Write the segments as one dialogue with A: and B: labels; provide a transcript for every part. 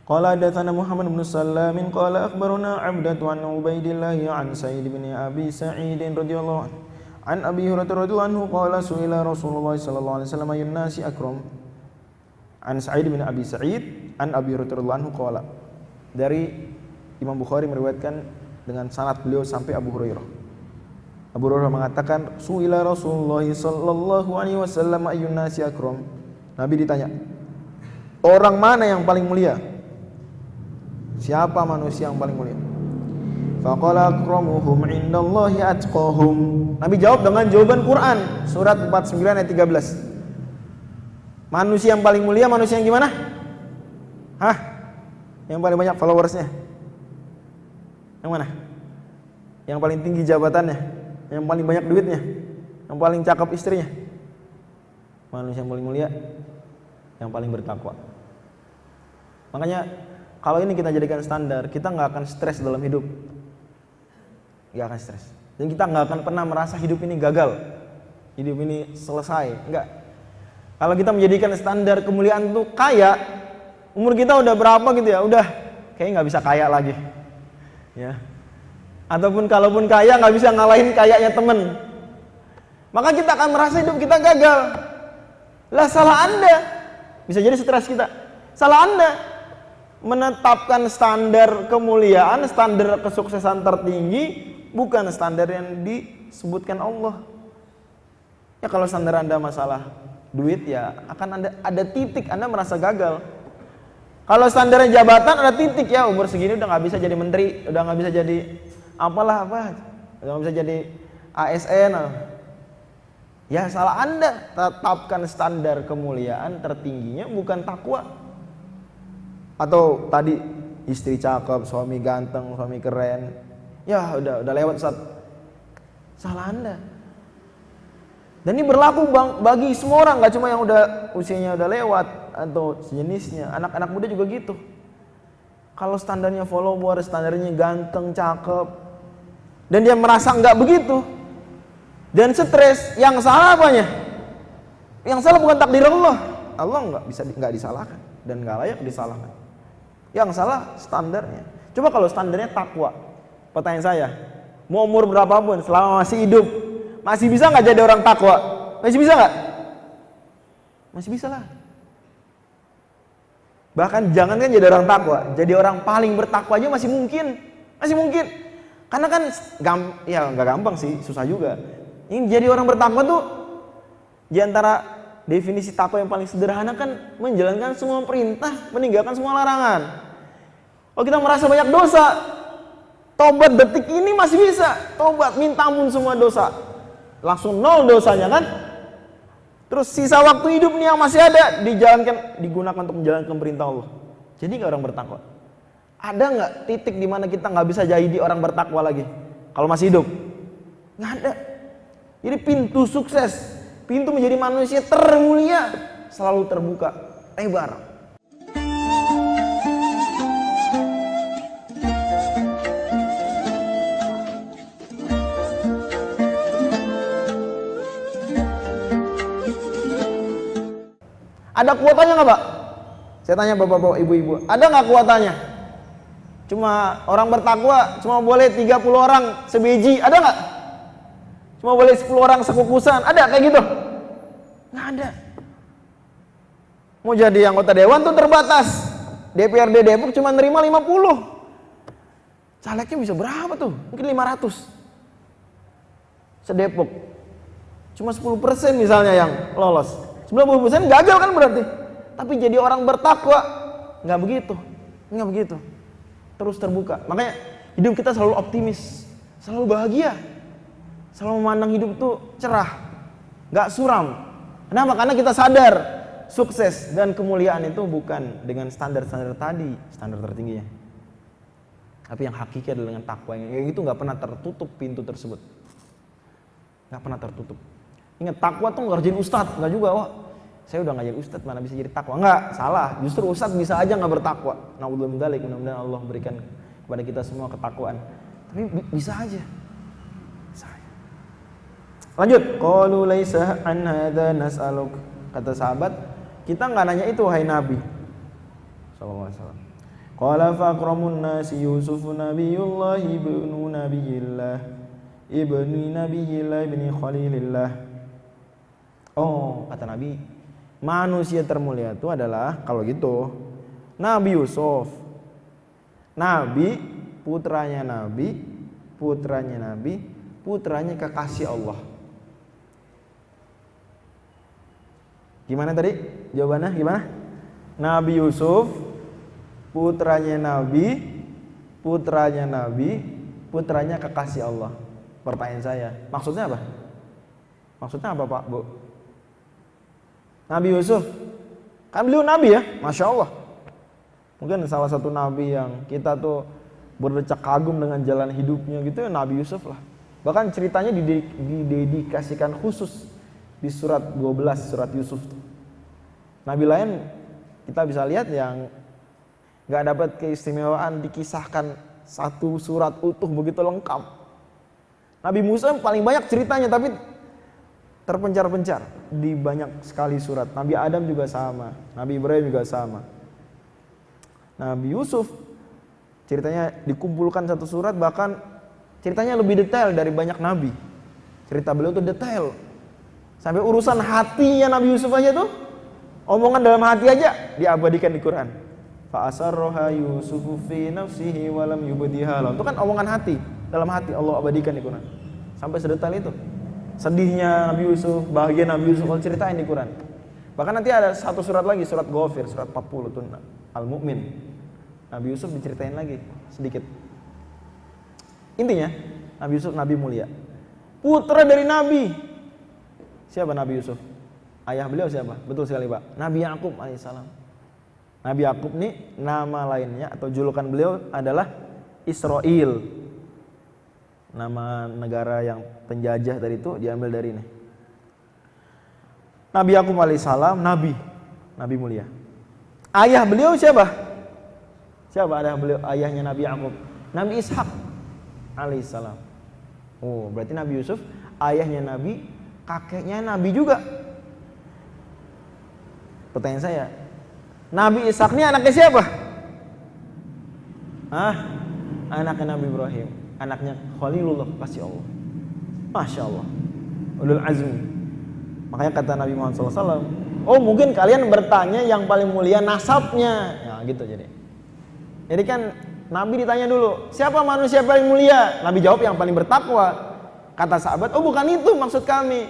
A: Qala hadatsana Muhammad bin Salam qala akhbarana 'Abdatu an Ubaidillah an Sa'id bin Abi Sa'id radhiyallahu anhu an Abi Hurairah radhiyallahu anhu qala su'ila Rasulullah sallallahu alaihi wasallam ayyun nasi akram. An Sa'id bin Abi Sa'id an Abi Hurairah radhiyallahu anhu qala. Dari Imam Bukhari meriwayatkan dengan sanad beliau sampai Abu Hurairah. Abu Hurairah mengatakan su'ila Rasulullah sallallahu alaihi wasallam ayyun nasi akram. Nabi ditanya, orang mana yang paling mulia? Siapa manusia yang paling mulia? Faqala akramuhum indallahi atqahum. Nabi jawab dengan jawaban Quran surat 49 ayat 13. Manusia yang paling mulia manusia yang gimana? Hah? Yang paling banyak followersnya? Yang mana? Yang paling tinggi jabatannya? Yang paling banyak duitnya? Yang paling cakep istrinya? Manusia yang paling mulia yang paling bertakwa. Makanya kalau ini kita jadikan standar, kita nggak akan stres dalam hidup, nggak akan stres, dan kita nggak akan pernah merasa hidup ini gagal, hidup ini selesai, nggak. Kalau kita menjadikan standar kemuliaan itu kaya, umur kita udah berapa gitu ya, udah kayaknya nggak bisa kaya lagi, ya. Ataupun kalaupun kaya nggak bisa ngalahin kayanya temen, maka kita akan merasa hidup kita gagal. Lah salah Anda, bisa jadi stres kita, salah Anda. Menetapkan standar kemuliaan, standar kesuksesan tertinggi bukan standar yang disebutkan Allah. Ya kalau standar Anda masalah duit ya akan ada titik Anda merasa gagal. Kalau standarnya jabatan ada titik ya umur segini udah nggak bisa jadi menteri, udah nggak bisa jadi udah nggak bisa jadi ASN. Ya salah Anda, tetapkan standar kemuliaan tertingginya bukan takwa. Atau tadi istri cakep, suami ganteng, suami keren. Ya udah lewat Ustaz. Salah Anda. Dan ini berlaku bagi semua orang, gak cuma yang udah usianya udah lewat atau sejenisnya. Anak-anak muda juga gitu. Kalau standarnya follower, standarnya ganteng, cakep, dan dia merasa nggak begitu dan stres, yang salah apanya? Yang salah bukan takdir Allah. Allah nggak disalahkan dan nggak layak disalahkan. Yang salah standarnya. Coba kalau standarnya takwa, pertanyaan saya, mau umur berapapun, selama masih hidup, masih bisa nggak jadi orang takwa? Masih bisa nggak? Masih bisa lah. Bahkan jangan kan jadi orang takwa, jadi orang paling bertakwa aja masih mungkin, Karena kan nggak gampang sih, susah juga. Ini jadi orang bertakwa tuh, di antara definisi takwa yang paling sederhana kan menjalankan semua perintah, meninggalkan semua larangan. Kalau kita merasa banyak dosa, tobat detik ini masih bisa, tobat minta ampun semua dosa, langsung nol dosanya kan. Terus sisa waktu hidup nih yang masih ada digunakan untuk menjalankan perintah Allah. Jadi nggak orang bertakwa. Ada nggak titik di mana kita nggak bisa jadi orang bertakwa lagi? Kalau masih hidup, nggak ada. Jadi pintu sukses, pintu menjadi manusia termulia selalu terbuka lebar. Ada kuotanya nggak Pak? Saya tanya bapak-bapak, ibu-ibu, ada nggak kuotanya? Cuma orang bertakwa cuma boleh 30 orang sebiji, ada nggak? Cuma boleh 10 orang sekukusan, ada kayak gitu? Nggak ada. Mau jadi anggota dewan tuh terbatas. DPRD Depok cuma nerima 50. Calegnya bisa berapa tuh? Mungkin 500. Sedepok. Cuma 10% misalnya yang lolos. 90% gagal kan berarti. Tapi jadi orang bertakwa nggak begitu. Terus terbuka. Makanya hidup kita selalu optimis, selalu bahagia, selalu memandang hidup itu cerah, nggak suram. Kenapa? Karena kita sadar sukses dan kemuliaan itu bukan dengan standar-standar tadi, standar tertingginya. Tapi yang hakiki adalah dengan takwa. Yang itu nggak pernah tertutup pintu tersebut. Nggak pernah tertutup. Ingat, takwa tuh nggak jadi ustadz, nggak juga. Wah, saya udah nggak jadi ustadz, mana bisa jadi takwa? Nggak, salah. Justru ustadz bisa aja nggak bertakwa. Na'udzubillah min dzalik. Mudah-mudahan Allah berikan kepada kita semua ketakwaan. Tapi bisa aja. Lanjut. Qalu laisa an hadza nas'aluk. Kata sahabat, kita nggak nanya itu wahai Nabi sallallahu alaihi wasallam. Qala fa akramun nasi Yusuf nabiyullah ibnu nabiyillah ibni khalilillah. Oh, kata Nabi, manusia termulia itu adalah kalau gitu Nabi Yusuf. Nabi, putranya Nabi, putranya kekasih Allah. Gimana tadi? Jawabannya gimana? Nabi Yusuf, putranya Nabi, putranya kekasih Allah. Pertanyaan saya, maksudnya apa? Maksudnya apa Pak, Bu? Nabi Yusuf, kan beliau Nabi ya, Masya Allah. Mungkin salah satu Nabi yang kita tuh berdecak kagum dengan jalan hidupnya gitu ya, Nabi Yusuf lah. Bahkan ceritanya didedikasikan khusus di surat 12, surat Yusuf. Nabi lain kita bisa lihat yang gak dapat keistimewaan dikisahkan satu surat utuh begitu lengkap. Nabi Musa paling banyak ceritanya tapi terpencar-pencar di banyak sekali surat. Nabi Adam juga sama, Nabi Ibrahim juga sama. Nabi Yusuf ceritanya dikumpulkan satu surat, bahkan ceritanya lebih detail dari banyak nabi. Cerita beliau tuh detail. Sampai urusan hatinya Nabi Yusuf aja tuh, omongan dalam hati aja diabadikan di Quran. Fa asarroha Yusufu fi nafsihi wa lam yubdiha. Itu kan omongan hati, dalam hati Allah abadikan di Quran. Sampai sedetail itu. Sedihnya Nabi Yusuf, bahagia Nabi Yusuf, Allah ceritain di Quran. Bahkan nanti ada satu surat lagi, surat Ghafir, surat 40 itu Al-Mu'min. Nabi Yusuf diceritain lagi sedikit. Intinya, Nabi Yusuf Nabi mulia. Putra dari Nabi. Siapa Nabi Yusuf? Ayah beliau siapa? Betul sekali Pak, Nabi Yakub alaihissalam. Nabi Yakub nih nama lainnya atau julukan beliau adalah Israel. Nama negara yang penjajah tadi itu diambil dari ini. Nabi Yakub alaihissalam, Nabi mulia. Ayah beliau siapa? Siapa ayah beliau? Ayahnya Nabi Yakub, Nabi Ishak alaihissalam. Oh, berarti Nabi Yusuf ayahnya Nabi, kakeknya Nabi juga. Pertanyaan saya, Nabi Ishak ini anaknya siapa? Anaknya Nabi Ibrahim, anaknya Khalilullah, kasih Allah. Masya Allah, ulul azmi. Makanya kata Nabi Muhammad SAW, oh mungkin kalian bertanya yang paling mulia nasabnya, ya gitu jadi. Jadi kan Nabi ditanya dulu, siapa manusia paling mulia? Nabi jawab yang paling bertakwa. Kata sahabat, oh bukan itu maksud kami.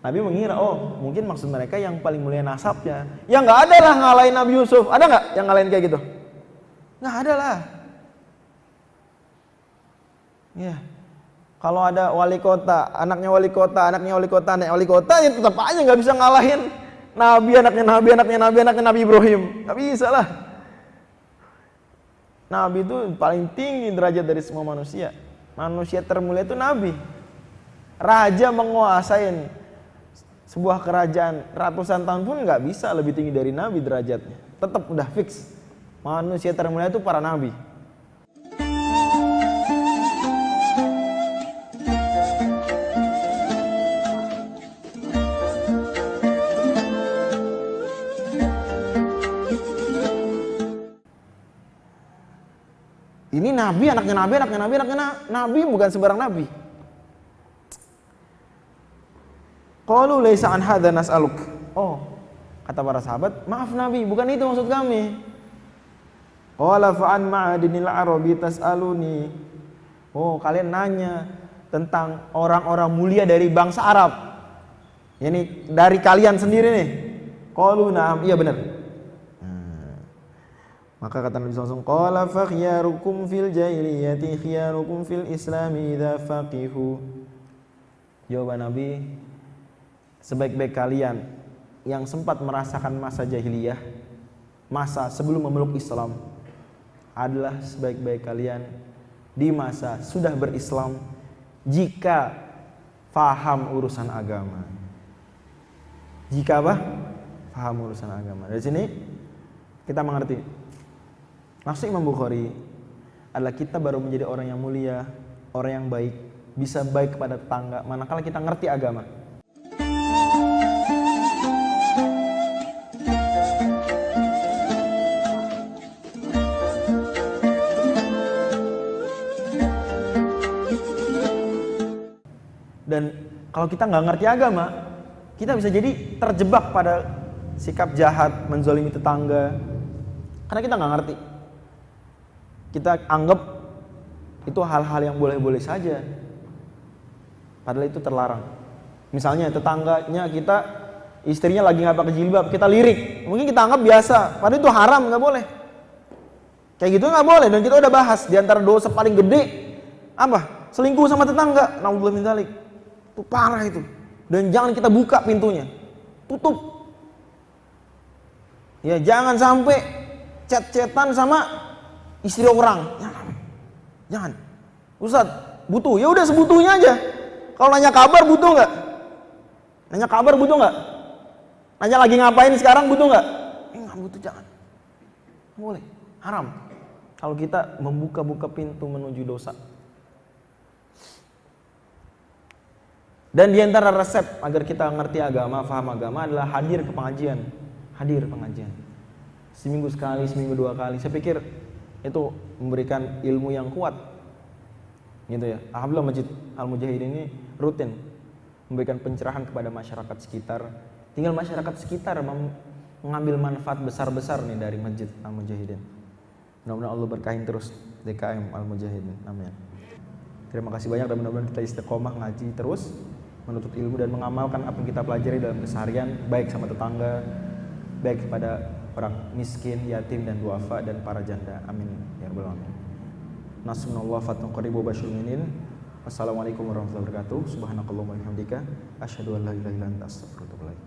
A: Nabi mengira, oh mungkin maksud mereka yang paling mulia nasabnya. Ya nggak ada lah ngalahin Nabi Yusuf. Ada nggak yang ngalahin kayak gitu? Nggak ada lah. Ya, kalau ada wali kota, anaknya wali kota, ya tetap aja nggak bisa ngalahin Nabi, anaknya Nabi Ibrahim. Nggak bisa lah. Nabi itu paling tinggi derajat dari semua manusia. Manusia termulia itu Nabi. Raja menguasain sebuah kerajaan ratusan tahun pun nggak bisa lebih tinggi dari Nabi derajatnya. Tetap udah fix. Manusia termulia itu para Nabi. Ini Nabi, anaknya Nabi, bukan sembarang Nabi. Qalu laisa an hadza nas'aluk. Oh, kata para sahabat, maaf Nabi, bukan itu maksud kami. Qala fa an ma'adinil arabi tas'aluni. Oh, kalian nanya tentang orang-orang mulia dari bangsa Arab. Ini dari kalian sendiri nih. Qalu na'am, iya benar. Maka kata Nabi SAW, qala fa khiyarukum fil jahiliyati khiyarukum fil islami idza faqihu. Jawaban Nabi, sebaik-baik kalian yang sempat merasakan masa jahiliyah, masa sebelum memeluk Islam, adalah sebaik-baik kalian di masa sudah berislam jika faham urusan agama. Jika apa? Faham urusan agama. Dari sini kita mengerti maksud Imam Bukhari adalah kita baru menjadi orang yang mulia, orang yang baik, bisa baik kepada tetangga manakala kita ngerti agama. Dan kalau kita nggak ngerti agama, kita bisa jadi terjebak pada sikap jahat, menzalimi tetangga, karena kita nggak ngerti. Kita anggap itu hal-hal yang boleh-boleh saja, padahal itu terlarang. Misalnya tetangganya kita, istrinya lagi nggak pakai jilbab, kita lirik, mungkin kita anggap biasa, padahal itu haram, nggak boleh. Kayak gitu nggak boleh. Dan kita udah bahas di antara dosa paling gede apa? Selingkuh sama tetangga. Naudzubillah min dzalik. Itu parah itu. Dan jangan kita buka pintunya, tutup. Ya jangan sampai chat-chatan sama istri orang. Jangan. Ustadz, butuh. Ya udah sebutuhnya aja. Kalau nanya kabar butuh nggak? Nanya kabar butuh nggak? Nanya lagi ngapain sekarang butuh nggak? Nggak butuh, jangan. Nggak boleh. Haram. Kalau kita membuka-buka pintu menuju dosa. Dan di antara resep agar kita ngerti agama, paham agama adalah hadir ke pengajian. Hadir pengajian. Seminggu sekali, seminggu 2 kali. Saya pikir itu memberikan ilmu yang kuat. Gitu ya. Alhamdulillah Masjid Al-Mujahidin ini rutin memberikan pencerahan kepada masyarakat sekitar. Tinggal masyarakat sekitar mengambil manfaat besar-besar nih dari Masjid Al-Mujahidin. Mudah-mudahan Allah berkahin terus DKM Al-Mujahidin. Amin. Terima kasih banyak dan mudah-mudahan kita istiqomah ngaji terus, menuntut ilmu dan mengamalkan apa yang kita pelajari dalam keseharian, baik sama tetangga, baik kepada orang miskin, yatim dan duafa dan para janda. Amin ya rabbal alamin. Nasrullah fatun qaribu basyul minin. Wassalamualaikum warahmatullahi wabarakatuh. Subhanakallahumma wa bihamdika asyhadu an la ilaha illa anta astaghfiruka wa atubu ilaik.